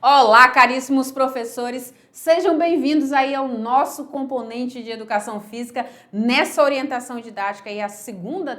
Olá, caríssimos professores, sejam bem-vindos aí ao nosso componente de educação física nessa orientação didática e a segunda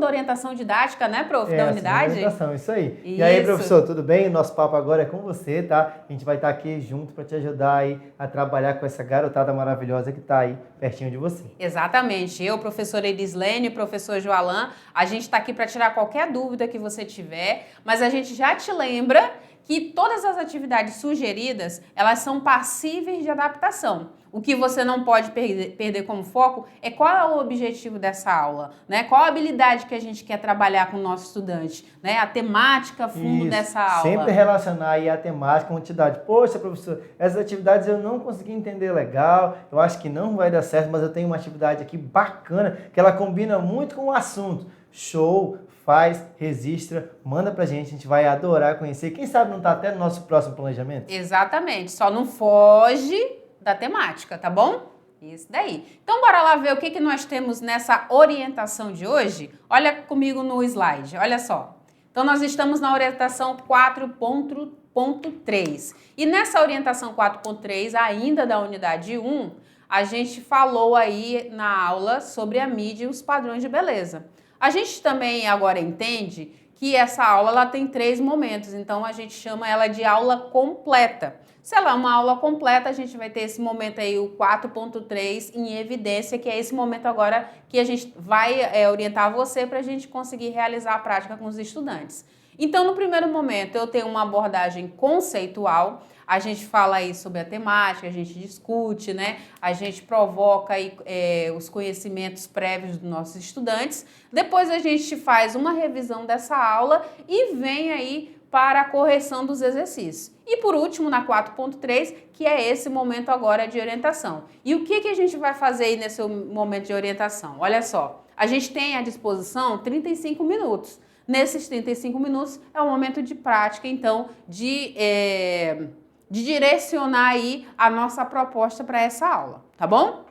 orientação didática, né, prof, da unidade? A segunda orientação, isso aí. Isso. E aí, professor, tudo bem? Nosso papo agora é com você, tá? A gente vai estar aqui junto para te ajudar aí a trabalhar com essa garotada maravilhosa que está aí pertinho de você. Exatamente. Eu, professora Elislene, professor Joalan, a gente está aqui para tirar qualquer dúvida que você tiver, mas a gente já te lembra que todas as atividades sugeridas, elas são passíveis de adaptação. O que você não pode perder como foco é qual é o objetivo dessa aula, né? Qual a habilidade que a gente quer trabalhar com o nosso estudante, né? A temática fundo dessa aula. Sempre relacionar aí a temática com a atividade. Poxa, professor, essas atividades eu não consegui entender legal, eu acho que não vai dar certo, mas eu tenho uma atividade aqui bacana, que ela combina muito com o assunto. Show! Faz, registra, manda pra gente, a gente vai adorar conhecer. Quem sabe não tá até no nosso próximo planejamento? Exatamente, só não foge da temática, tá bom? Isso daí. Então bora lá ver o que nós temos nessa orientação de hoje? Olha comigo no slide, olha só. Então nós estamos na orientação 4.3. E nessa orientação 4.3, ainda da unidade 1, a gente falou aí na aula sobre a mídia e os padrões de beleza. A gente também agora entende que essa aula ela tem 3 momentos, então a gente chama ela de aula completa. Se ela é uma aula completa, a gente vai ter esse momento aí, o 4.3, em evidência, que é esse momento agora que a gente vai orientar você para a gente conseguir realizar a prática com os estudantes. Então, no primeiro momento, eu tenho uma abordagem conceitual, a gente fala aí sobre a temática, a gente discute, né? A gente provoca aí, os conhecimentos prévios dos nossos estudantes. Depois a gente faz uma revisão dessa aula e vem aí para a correção dos exercícios. E por último, na 4.3, que é esse momento agora de orientação. E o que a gente vai fazer aí nesse momento de orientação? Olha só, a gente tem à disposição 35 minutos. Nesses 35 minutos é o momento de prática, então, de direcionar aí a nossa proposta para essa aula, tá bom?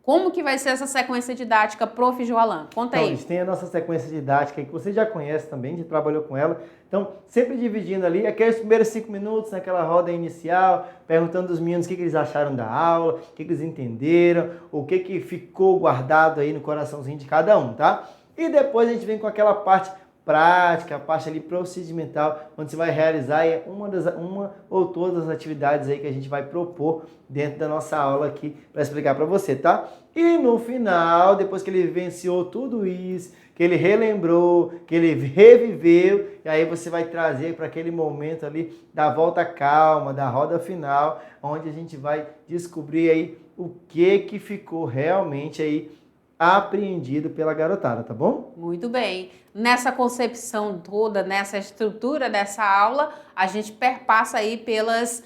Como que vai ser essa sequência didática, prof. Joalan? Conta aí. Então, a gente tem a nossa sequência didática aí, que você já conhece também, já trabalhou com ela. Então, sempre dividindo ali aqueles primeiros 5 minutos naquela roda inicial, perguntando aos meninos o que eles acharam da aula, o que eles entenderam, o que ficou guardado aí no coraçãozinho de cada um, tá? E depois a gente vem com aquela parte prática, a parte ali procedimental, onde você vai realizar uma ou todas as atividades aí que a gente vai propor dentro da nossa aula aqui para explicar para você, tá? E no final, depois que ele vivenciou tudo isso, que ele relembrou, que ele reviveu, e aí você vai trazer para aquele momento ali da volta calma, da roda final, onde a gente vai descobrir aí o que ficou realmente aí apreendido pela garotada, tá bom? Muito bem. Nessa concepção toda, nessa estrutura dessa aula, a gente perpassa aí pelas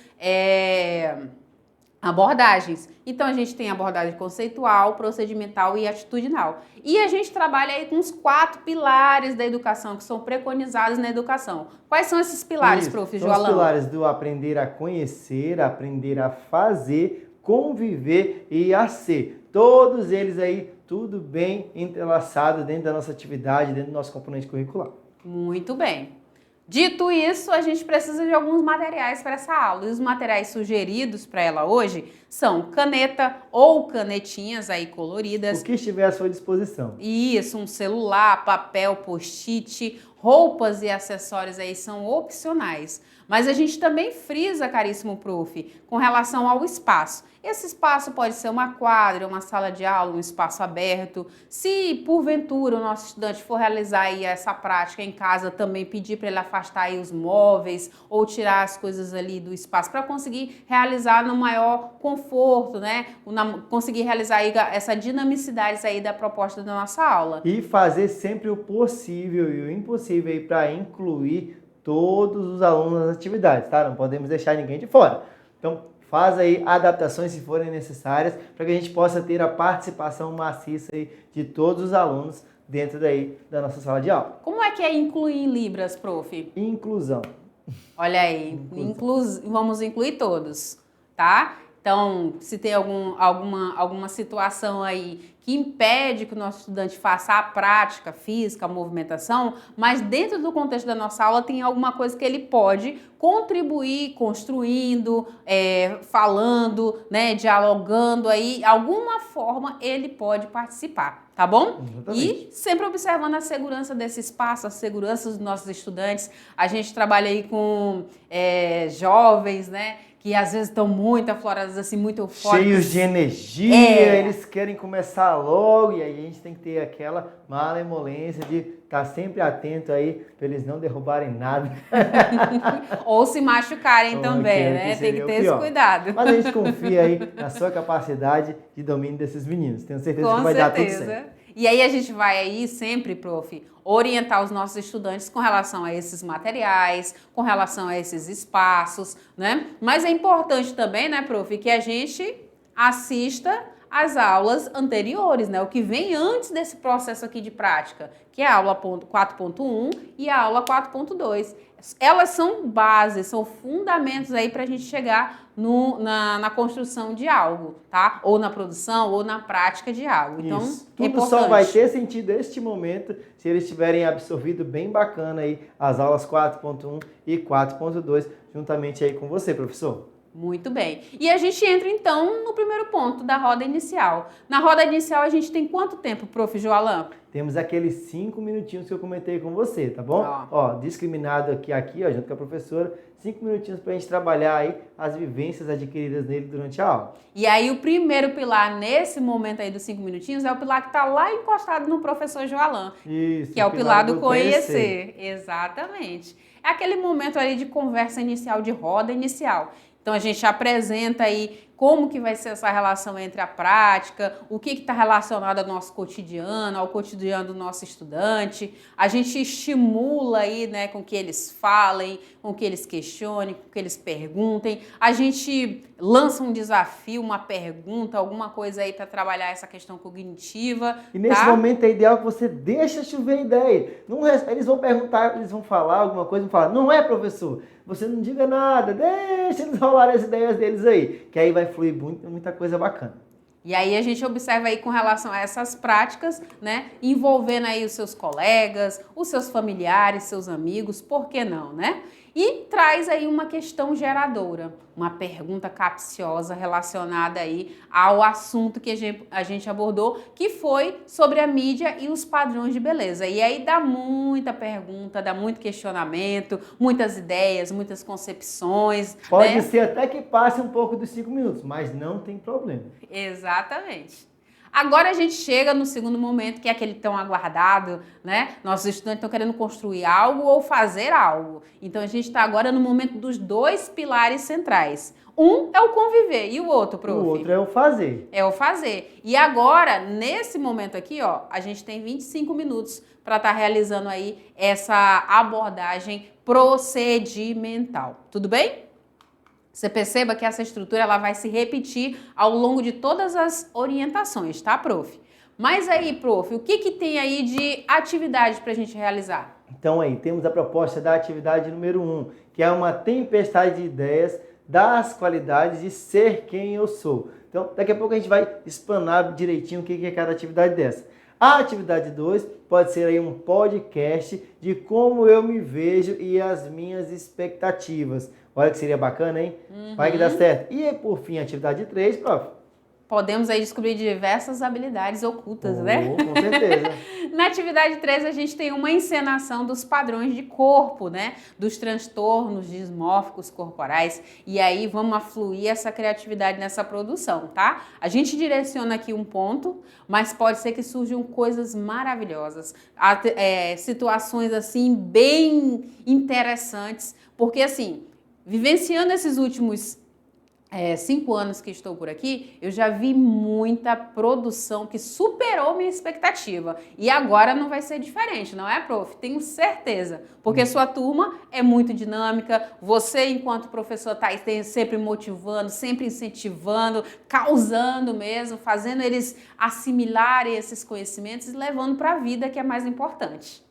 abordagens. Então, a gente tem abordagem conceitual, procedimental e atitudinal. E a gente trabalha aí com os 4 pilares da educação, que são preconizados na educação. Quais são esses pilares, prof. Joalan? São os pilares do aprender a conhecer, aprender a fazer, conviver e a ser. Todos eles aí, tudo bem entrelaçado dentro da nossa atividade, dentro do nosso componente curricular. Muito bem. Dito isso, a gente precisa de alguns materiais para essa aula. E os materiais sugeridos para ela hoje são caneta ou canetinhas aí coloridas. O que estiver à sua disposição. Isso, um celular, papel, post-it, roupas e acessórios aí são opcionais. Mas a gente também frisa, caríssimo prof, com relação ao espaço. Esse espaço pode ser uma quadra, uma sala de aula, um espaço aberto. Se, porventura, o nosso estudante for realizar aí essa prática em casa, também pedir para ele afastar aí os móveis ou tirar as coisas ali do espaço para conseguir realizar no maior conforto, né? Conseguir realizar aí essa dinamicidade aí da proposta da nossa aula. E fazer sempre o possível e o impossível aí para incluir todos os alunos nas atividades, tá? Não podemos deixar ninguém de fora. Então, faz aí adaptações se forem necessárias para que a gente possa ter a participação maciça aí de todos os alunos dentro daí da nossa sala de aula. Como é que é incluir em Libras, prof? Inclusão. Olha aí, vamos incluir todos, tá? Então, se tem alguma situação aí que impede que o nosso estudante faça a prática física, a movimentação, mas dentro do contexto da nossa aula tem alguma coisa que ele pode contribuir, construindo, falando, né, dialogando aí, alguma forma ele pode participar, tá bom? Exatamente. E sempre observando a segurança desse espaço, a segurança dos nossos estudantes. A gente trabalha aí com jovens, né, que às vezes estão muito aflorados, assim, muito eufóricos. Cheios de energia, eles querem começar logo, e aí a gente tem que ter aquela malemolência de estar sempre atento aí para eles não derrubarem nada. Ou se machucarem também, né? Tem que ter esse cuidado. Mas a gente confia aí na sua capacidade de domínio desses meninos. Tenho certeza que vai dar tudo certo. E aí a gente vai aí sempre, prof, orientar os nossos estudantes com relação a esses materiais, com relação a esses espaços, né? Mas é importante também, né, prof, que a gente assista às aulas anteriores, né? O que vem antes desse processo aqui de prática, que é a aula 4.1 e a aula 4.2. Elas são bases, são fundamentos aí para a gente chegar na construção de algo, tá? Ou na produção, ou na prática de algo. Então, tudo só vai ter sentido neste momento se eles tiverem absorvido bem bacana aí as aulas 4.1 e 4.2, juntamente aí com você, professor. Muito bem. E a gente entra, então, no primeiro ponto da roda inicial. Na roda inicial, a gente tem quanto tempo, prof. Joalan? Temos aqueles 5 minutinhos que eu comentei com você, tá bom? Ó, discriminado aqui, ó, junto com a professora, 5 minutinhos para a gente trabalhar aí as vivências adquiridas nele durante a aula. E aí, o primeiro pilar, nesse momento aí dos 5 minutinhos, é o pilar que está lá encostado no professor Joalan. Isso. Que é o pilar do conhecer. Exatamente. É aquele momento ali de conversa inicial, de roda inicial. Então, a gente apresenta aí como que vai ser essa relação entre a prática, o que está relacionado ao nosso cotidiano, ao cotidiano do nosso estudante. A gente estimula aí, né, com que eles falem, com que eles questionem, com que eles perguntem. A gente lança um desafio, uma pergunta, alguma coisa aí para trabalhar essa questão cognitiva. E nesse momento é ideal que você deixa chover ideia. Eles vão perguntar, eles vão falar alguma coisa, vão falar, não é, professor? Você não diga nada, deixa eles rolarem as ideias deles aí, que aí vai fluir muita coisa bacana. E aí a gente observa aí com relação a essas práticas, né, envolvendo aí os seus colegas, os seus familiares, seus amigos, por que não, né? E traz aí uma questão geradora, uma pergunta capciosa relacionada aí ao assunto que a gente abordou, que foi sobre a mídia e os padrões de beleza. E aí dá muita pergunta, dá muito questionamento, muitas ideias, muitas concepções. Pode ser até que passe um pouco dos 5 minutos, mas não tem problema. Exatamente. Agora a gente chega no segundo momento, que é aquele tão aguardado, né? Nossos estudantes estão querendo construir algo ou fazer algo. Então a gente está agora no momento dos 2 pilares centrais. Um é o conviver e o outro, prof? O outro é o fazer. É o fazer. E agora, nesse momento aqui, ó, a gente tem 25 minutos para estar realizando aí essa abordagem procedimental. Tudo bem? Você perceba que essa estrutura ela vai se repetir ao longo de todas as orientações, tá, prof? Mas aí, prof, o que tem aí de atividade para a gente realizar? Então aí, temos a proposta da atividade número 1, que é uma tempestade de ideias das qualidades de ser quem eu sou. Então, daqui a pouco a gente vai explanar direitinho o que é cada atividade dessa. A atividade 2 pode ser aí um podcast de como eu me vejo e as minhas expectativas. Olha que seria bacana, hein? Vai que dá certo. E por fim, a atividade 3, prof. Podemos aí descobrir diversas habilidades ocultas, né? Com certeza. Na atividade 3, a gente tem uma encenação dos padrões de corpo, né? Dos transtornos dismórficos corporais. E aí vamos afluir essa criatividade nessa produção, tá? A gente direciona aqui um ponto, mas pode ser que surjam coisas maravilhosas. Situações, assim, bem interessantes. Porque, assim, vivenciando esses últimos 5 anos que estou por aqui, eu já vi muita produção que superou minha expectativa. E agora não vai ser diferente, não é, prof? Tenho certeza. Porque sua turma é muito dinâmica, você, enquanto professor, está sempre motivando, sempre incentivando, causando mesmo, fazendo eles assimilarem esses conhecimentos e levando para a vida, que é mais importante.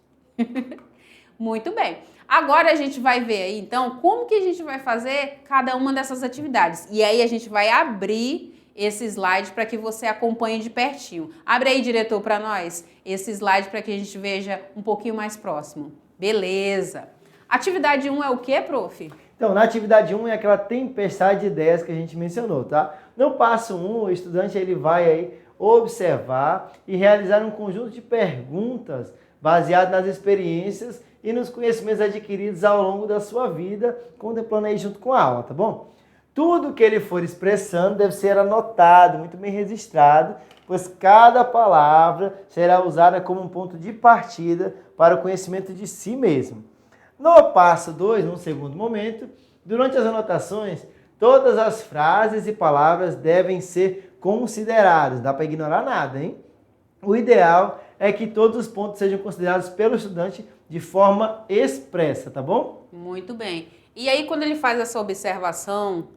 Muito bem. Agora a gente vai ver aí, então, como que a gente vai fazer cada uma dessas atividades. E aí a gente vai abrir esse slide para que você acompanhe de pertinho. Abre aí, diretor, para nós, esse slide para que a gente veja um pouquinho mais próximo. Beleza. Atividade 1 é o quê, prof? Então, na atividade 1 é aquela tempestade de ideias que a gente mencionou, tá? No passo 1, o estudante ele vai aí observar e realizar um conjunto de perguntas baseado nas experiências e nos conhecimentos adquiridos ao longo da sua vida, contemplando aí junto com a aula, tá bom? Tudo que ele for expressando deve ser anotado, muito bem registrado, pois cada palavra será usada como um ponto de partida para o conhecimento de si mesmo. No passo 2, num segundo momento, durante as anotações, todas as frases e palavras devem ser consideradas. Não dá para ignorar nada, hein? O ideal é que todos os pontos sejam considerados pelo estudante de forma expressa, tá bom? Muito bem. E aí, quando ele faz essa observação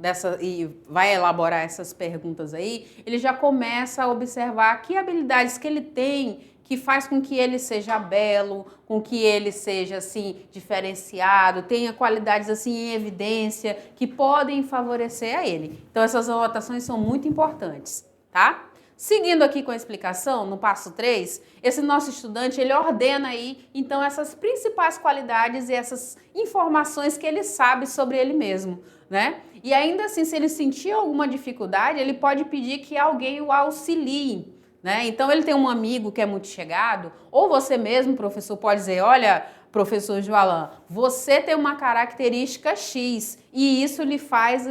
e vai elaborar essas perguntas aí, ele já começa a observar que habilidades que ele tem que faz com que ele seja belo, com que ele seja, assim, diferenciado, tenha qualidades, assim, em evidência, que podem favorecer a ele. Então, essas anotações são muito importantes, tá? Seguindo aqui com a explicação, no passo 3, esse nosso estudante, ele ordena aí, então, essas principais qualidades e essas informações que ele sabe sobre ele mesmo, né? E ainda assim, se ele sentir alguma dificuldade, ele pode pedir que alguém o auxilie, né? Então, ele tem um amigo que é muito chegado, ou você mesmo, professor, pode dizer, olha, professor Joalan, você tem uma característica X e isso lhe faz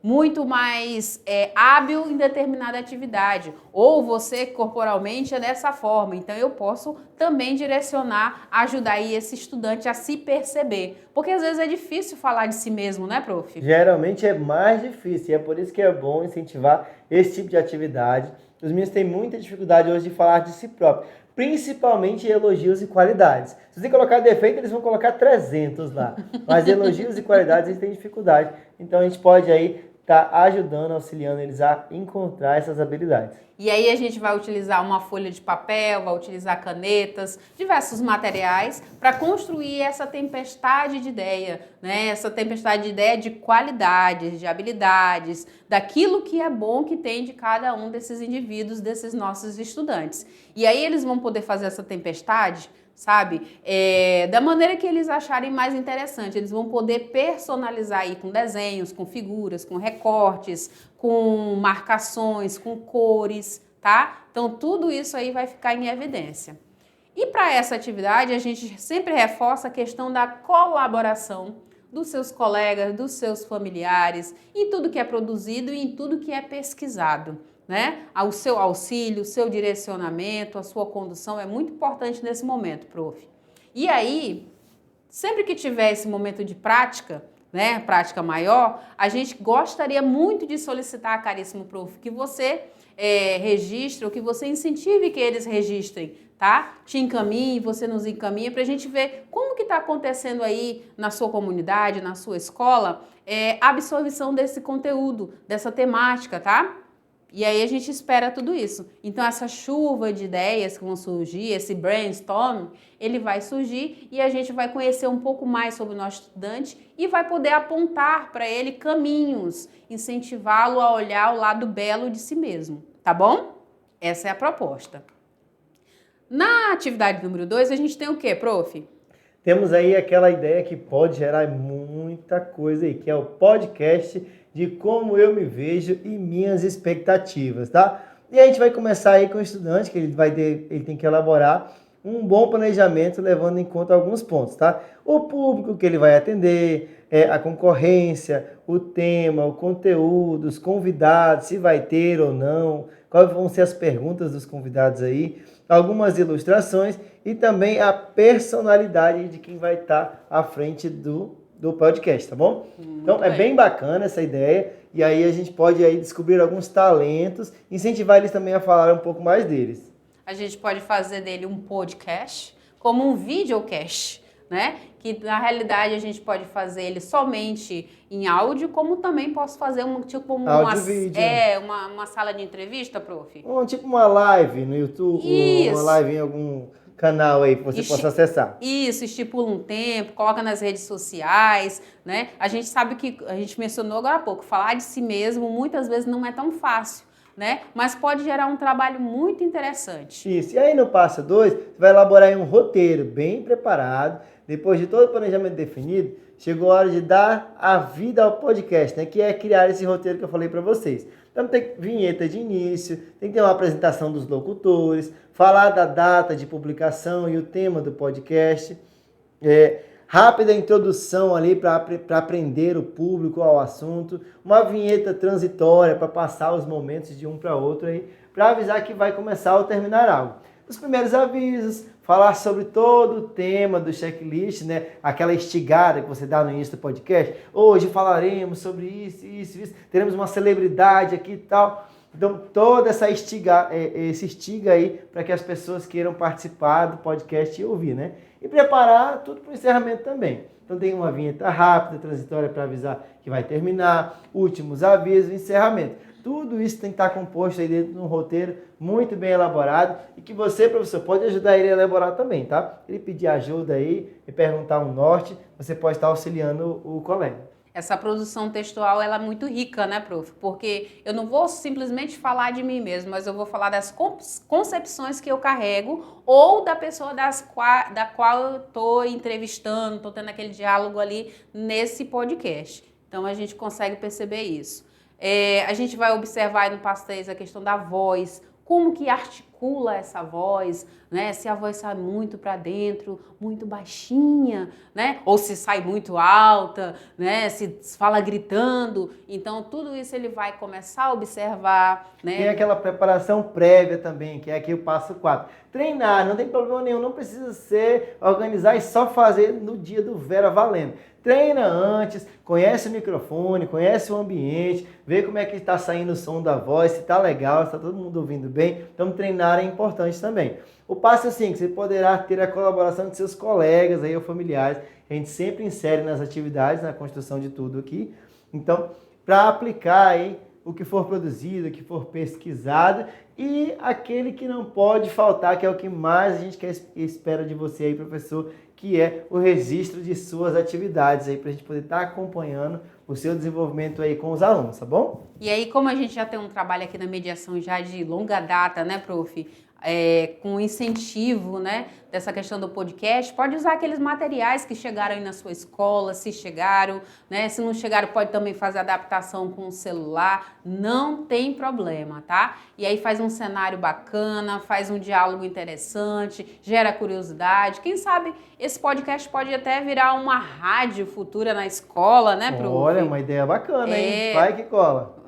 muito mais hábil em determinada atividade. Ou você corporalmente é dessa forma, então eu posso também direcionar, ajudar aí esse estudante a se perceber. Porque às vezes é difícil falar de si mesmo, né, prof? Geralmente é mais difícil e é por isso que é bom incentivar esse tipo de atividade. Os meninos têm muita dificuldade hoje de falar de si próprio, principalmente elogios e qualidades. Se você colocar defeito, eles vão colocar 300 lá. Mas elogios e qualidades eles têm dificuldade. Então a gente pode aí estar ajudando, auxiliando eles a encontrar essas habilidades. E aí a gente vai utilizar uma folha de papel, vai utilizar canetas, diversos materiais para construir essa tempestade de ideia, né? Essa tempestade de ideia de qualidades, de habilidades, daquilo que é bom que tem de cada um desses indivíduos, desses nossos estudantes. E aí eles vão poder fazer essa tempestade, sabe? Da maneira que eles acharem mais interessante. Eles vão poder personalizar aí com desenhos, com figuras, com recortes, com marcações, com cores, tá? Então, tudo isso aí vai ficar em evidência. E para essa atividade, a gente sempre reforça a questão da colaboração dos seus colegas, dos seus familiares, em tudo que é produzido e em tudo que é pesquisado, né? O seu auxílio, o seu direcionamento, a sua condução é muito importante nesse momento, prof. E aí, sempre que tiver esse momento de prática, né, prática maior, a gente gostaria muito de solicitar, caríssimo prof, que você registre ou que você incentive que eles registrem, tá? Te encaminhe, você nos encaminha para a gente ver como que está acontecendo aí na sua comunidade, na sua escola, a absorção desse conteúdo, dessa temática, tá? E aí a gente espera tudo isso. Então essa chuva de ideias que vão surgir, esse brainstorm, ele vai surgir e a gente vai conhecer um pouco mais sobre o nosso estudante e vai poder apontar para ele caminhos, incentivá-lo a olhar o lado belo de si mesmo, tá bom? Essa é a proposta. Na atividade número 2, a gente tem o quê, prof? Temos aí aquela ideia que pode gerar muita coisa aí, que é o podcast de como eu me vejo e minhas expectativas, tá? E a gente vai começar aí com o estudante, que ele tem que elaborar um bom planejamento levando em conta alguns pontos, tá? O público que ele vai atender, a concorrência, o tema, o conteúdo, os convidados, se vai ter ou não, quais vão ser as perguntas dos convidados aí, algumas ilustrações e também a personalidade de quem vai estar à frente do podcast, tá bom? Então é bem bacana essa ideia e aí a gente pode aí descobrir alguns talentos, incentivar eles também a falar um pouco mais deles. A gente pode fazer dele um podcast como um videocast, né? Que na realidade a gente pode fazer ele somente em áudio, como também posso fazer uma sala de entrevista, prof? Tipo uma live no YouTube, Isso. uma live em algum canal aí que você possa acessar. Isso, estipula um tempo, coloca nas redes sociais, né? A gente sabe que, a gente mencionou agora há pouco, falar de si mesmo muitas vezes não é tão fácil, né? Mas pode gerar um trabalho muito interessante. Isso, e aí no passo 2, você vai elaborar aí um roteiro bem preparado, depois de todo o planejamento definido, chegou a hora de dar a vida ao podcast, né? Que é criar esse roteiro que eu falei para vocês. Então tem vinheta de início, tem que ter uma apresentação dos locutores, falar da data de publicação e o tema do podcast, rápida introdução ali para aprender o público ao assunto, uma vinheta transitória para passar os momentos de um para outro aí, para avisar que vai começar ou terminar algo. Os primeiros avisos, falar sobre todo o tema do checklist, né? Aquela estigada que você dá no início do podcast. Hoje falaremos sobre isso, isso. Teremos uma celebridade aqui e tal. Então, toda essa esse estiga aí para que as pessoas queiram participar do podcast e ouvir, né? E preparar tudo para o encerramento também. Então, tem uma vinheta rápida, transitória para avisar que vai terminar, últimos avisos, encerramento. Tudo isso tem que estar composto aí dentro de um roteiro muito bem elaborado e que você, professor, pode ajudar ele a elaborar também, tá? Ele pedir ajuda aí e perguntar um norte, você pode estar auxiliando o colega. Essa produção textual, ela é muito rica, né, prof? Porque eu não vou simplesmente falar de mim mesmo, mas eu vou falar das concepções que eu carrego ou da pessoa da qual eu estou entrevistando, estou tendo aquele diálogo ali nesse podcast. Então, a gente consegue perceber isso. A gente vai observar aí no passo 3 a questão da voz, como que articula essa voz, né? Se a voz sai muito para dentro, muito baixinha, né? Ou se sai muito alta, né? Se fala gritando. Então, tudo isso ele vai começar a observar, né? Tem aquela preparação prévia também, que é aqui o passo 4. Treinar, não tem problema nenhum, não precisa ser organizar e só fazer no dia do Vera valendo. Treina antes, conhece o microfone, conhece o ambiente, vê como é que está saindo o som da voz, se está legal, se está todo mundo ouvindo bem. Então, treinar é importante também. O passo 5, você poderá ter a colaboração de seus colegas aí, ou familiares, que a gente sempre insere nas atividades, na construção de tudo aqui. Então, para aplicar aí o que for produzido, o que for pesquisado e aquele que não pode faltar, que é o que mais a gente espera de você aí, professor, que é o registro de suas atividades aí, para a gente poder estar acompanhando o seu desenvolvimento aí com os alunos, tá bom? E aí, como a gente já tem um trabalho aqui na mediação já de longa data, né, prof? Com incentivo, né, dessa questão do podcast, pode usar aqueles materiais que chegaram aí na sua escola, se chegaram, né, se não chegaram pode também fazer adaptação com o celular, não tem problema, tá? E aí faz um cenário bacana, faz um diálogo interessante, gera curiosidade, quem sabe esse podcast pode até virar uma rádio futura na escola, né, prof? Olha, uma ideia bacana, hein? Vai que cola.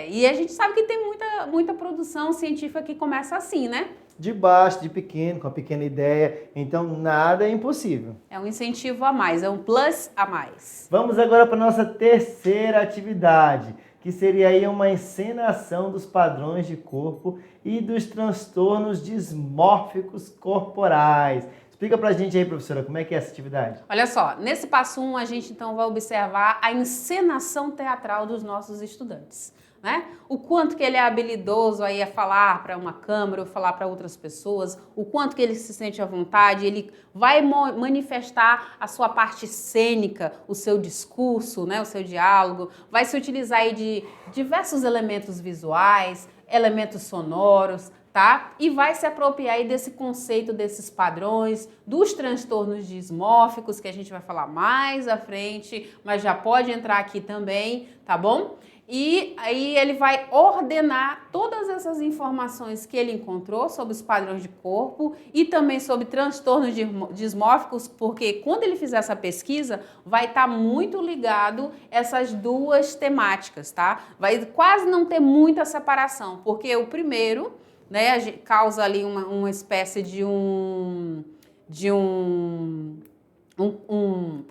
E a gente sabe que tem muita produção científica que começa assim, né? De baixo, de pequeno, com a pequena ideia. Então, nada é impossível. É um incentivo a mais, é um plus a mais. Vamos agora para a nossa terceira atividade, que seria aí uma encenação dos padrões de corpo e dos transtornos dismórficos corporais. Explica pra gente aí, professora, como é que é essa atividade? Olha só, nesse passo 1 a gente então vai observar a encenação teatral dos nossos estudantes, né? O quanto que ele é habilidoso aí a falar para uma câmera ou falar para outras pessoas, o quanto que ele se sente à vontade, ele vai manifestar a sua parte cênica, o seu discurso, né, o seu diálogo, vai se utilizar aí de diversos elementos visuais, elementos sonoros, tá? E vai se apropriar aí desse conceito, desses padrões, dos transtornos dismórficos, que a gente vai falar mais à frente, mas já pode entrar aqui também, tá bom? E aí ele vai ordenar todas essas informações que ele encontrou sobre os padrões de corpo e também sobre transtornos dismórficos, porque quando ele fizer essa pesquisa, vai estar muito ligado essas duas temáticas, tá? Vai quase não ter muita separação, porque o primeiro, né, causa ali uma espécie de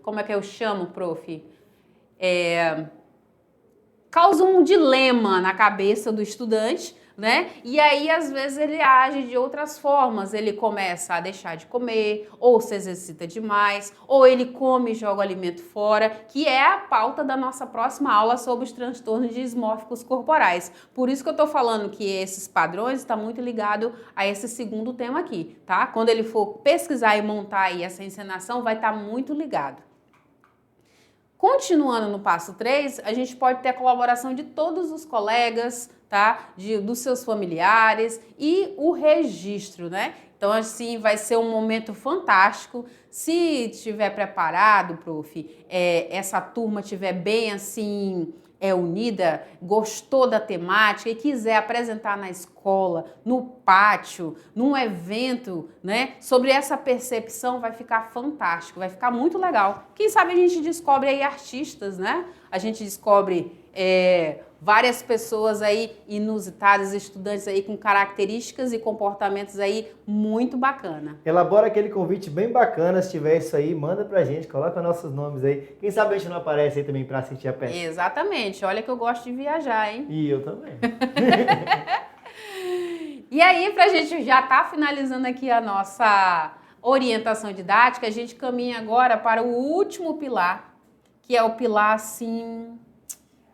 como é que eu chamo, prof? Causa um dilema na cabeça do estudante, né? E aí, às vezes, ele age de outras formas. Ele começa a deixar de comer, ou se exercita demais, ou ele come e joga o alimento fora, que é a pauta da nossa próxima aula sobre os transtornos dismórficos corporais. Por isso que eu tô falando que esses padrões estão muito ligados a esse segundo tema aqui, tá? Quando ele for pesquisar e montar aí essa encenação, vai estar muito ligado. Continuando no passo 3, a gente pode ter a colaboração de todos os colegas, tá? Dos seus familiares e o registro, né? Então, assim, vai ser um momento fantástico. Se estiver preparado, prof, essa turma estiver bem, assim, unida, gostou da temática e quiser apresentar na escola, no pátio, num evento, né, sobre essa percepção, vai ficar fantástico, vai ficar muito legal. Quem sabe a gente descobre aí artistas, né? A gente descobre várias pessoas aí inusitadas, estudantes aí com características e comportamentos aí muito bacana. Elabora aquele convite bem bacana, se tiver isso aí, manda pra gente, coloca nossos nomes aí. Quem sabe a gente não aparece aí também pra assistir a peça. Exatamente, olha que eu gosto de viajar, hein? E eu também. E aí, pra gente já tá finalizando aqui a nossa orientação didática, a gente caminha agora para o último pilar, que é o pilar, assim,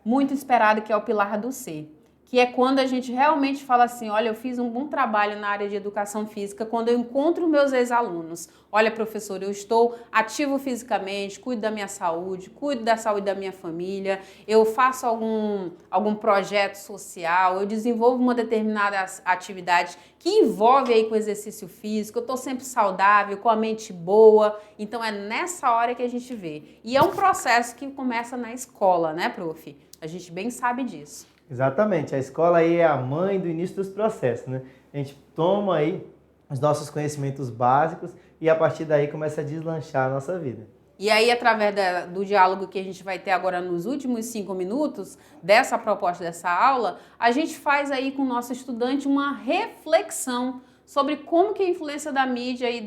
muito esperado, que é o pilar do C, que é quando a gente realmente fala assim, olha, eu fiz um bom trabalho na área de educação física, quando eu encontro meus ex-alunos. Olha, professor, eu estou ativo fisicamente, cuido da minha saúde, cuido da saúde da minha família, eu faço algum projeto social, eu desenvolvo uma determinada atividade que envolve aí com exercício físico, eu estou sempre saudável, com a mente boa. Então é nessa hora que a gente vê. E é um processo que começa na escola, né, prof? A gente bem sabe disso. Exatamente, a escola aí é a mãe do início dos processos, né? A gente toma aí os nossos conhecimentos básicos e a partir daí começa a deslanchar a nossa vida. E aí, através do diálogo que a gente vai ter agora nos últimos 5 minutos dessa proposta dessa aula, a gente faz aí com o nosso estudante uma reflexão sobre como que a influência da mídia e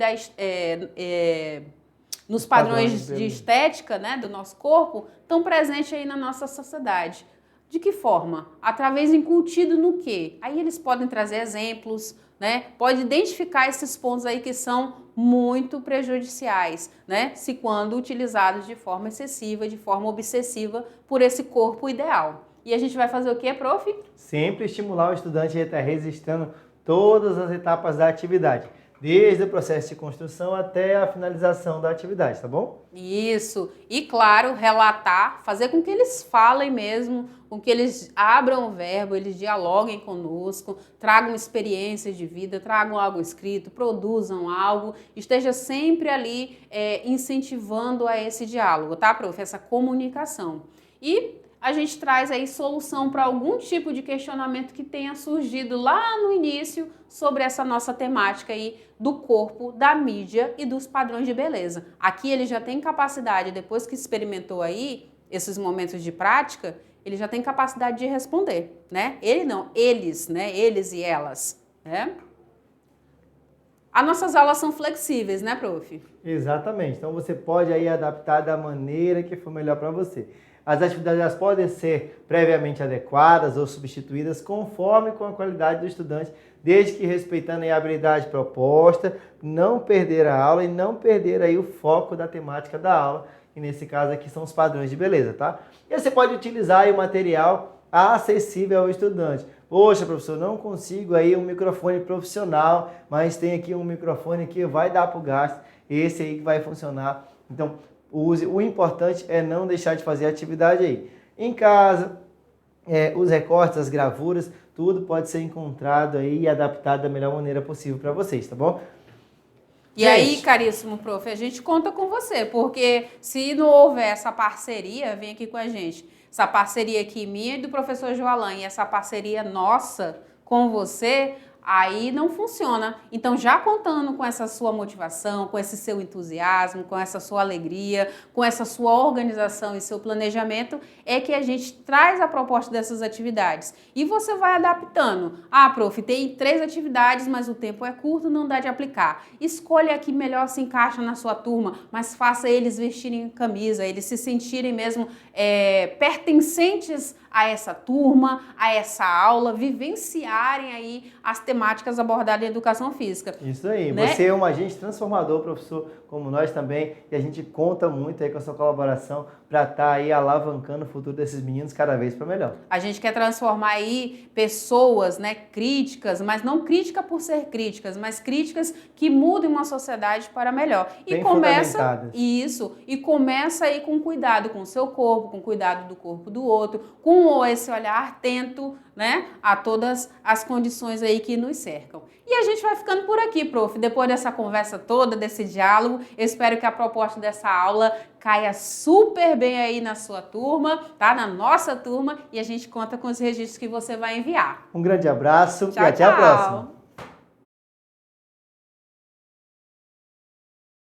nos padrões de estética, né, do nosso corpo estão presentes aí na nossa sociedade. De que forma? Através incutido no quê? Aí eles podem trazer exemplos, né? Pode identificar esses pontos aí que são muito prejudiciais, né? Se quando utilizados de forma excessiva, de forma obsessiva por esse corpo ideal. E a gente vai fazer o quê, prof? Sempre estimular o estudante a estar registrando todas as etapas da atividade, desde o processo de construção até a finalização da atividade, tá bom? Isso. E, claro, relatar, fazer com que eles falem mesmo, com que eles abram o verbo, eles dialoguem conosco, tragam experiências de vida, tragam algo escrito, produzam algo, esteja sempre ali incentivando a esse diálogo, tá, prof? Essa comunicação. E a gente traz aí solução para algum tipo de questionamento que tenha surgido lá no início sobre essa nossa temática aí do corpo, da mídia e dos padrões de beleza. Aqui ele já tem capacidade, depois que experimentou aí esses momentos de prática, ele já tem capacidade de responder, né? Ele não, eles, né? Eles e elas, né? As nossas aulas são flexíveis, né, prof? Exatamente. Então você pode aí adaptar da maneira que for melhor para você. As atividades elas podem ser previamente adequadas ou substituídas conforme com a qualidade do estudante, desde que respeitando aí a habilidade proposta, não perder a aula e não perder aí o foco da temática da aula, que nesse caso aqui são os padrões de beleza, tá? E você pode utilizar aí o material acessível ao estudante. Poxa, professor, não consigo aí um microfone profissional, mas tem aqui um microfone que vai dar para o gasto, esse aí que vai funcionar. Então, use. O importante é não deixar de fazer atividade aí. Em casa, os recortes, as gravuras, tudo pode ser encontrado aí e adaptado da melhor maneira possível para vocês, tá bom? E aí, caríssimo prof, a gente conta com você, porque se não houver essa parceria, vem aqui com a gente, essa parceria aqui minha e do professor Joalan, e essa parceria nossa com você, aí não funciona. Então, já contando com essa sua motivação, com esse seu entusiasmo, com essa sua alegria, com essa sua organização e seu planejamento, é que a gente traz a proposta dessas atividades. E você vai adaptando. Ah, prof, tem 3 atividades, mas o tempo é curto, não dá de aplicar. Escolha a que melhor se encaixa na sua turma, mas faça eles vestirem camisa, eles se sentirem mesmo pertencentes a essa turma, a essa aula, vivenciarem aí as temáticas abordadas em educação física. Isso aí, né? Você é um agente transformador, professor, como nós também, e a gente conta muito aí com a sua colaboração para estar aí alavancando o futuro desses meninos cada vez para melhor. A gente quer transformar aí pessoas, né, críticas, mas não crítica por ser críticas, mas críticas que mudem uma sociedade para melhor. Bem E começa fundamentadas. isso, e começa aí com cuidado com o seu corpo, com cuidado do corpo do outro, com esse olhar atento, né, a todas as condições aí que nos cercam. E a gente vai ficando por aqui, prof. Depois dessa conversa toda, desse diálogo, eu espero que a proposta dessa aula caia super bem aí na sua turma, tá? Na nossa turma, e a gente conta com os registros que você vai enviar. Um grande abraço Tchau, e até a próxima. tchau.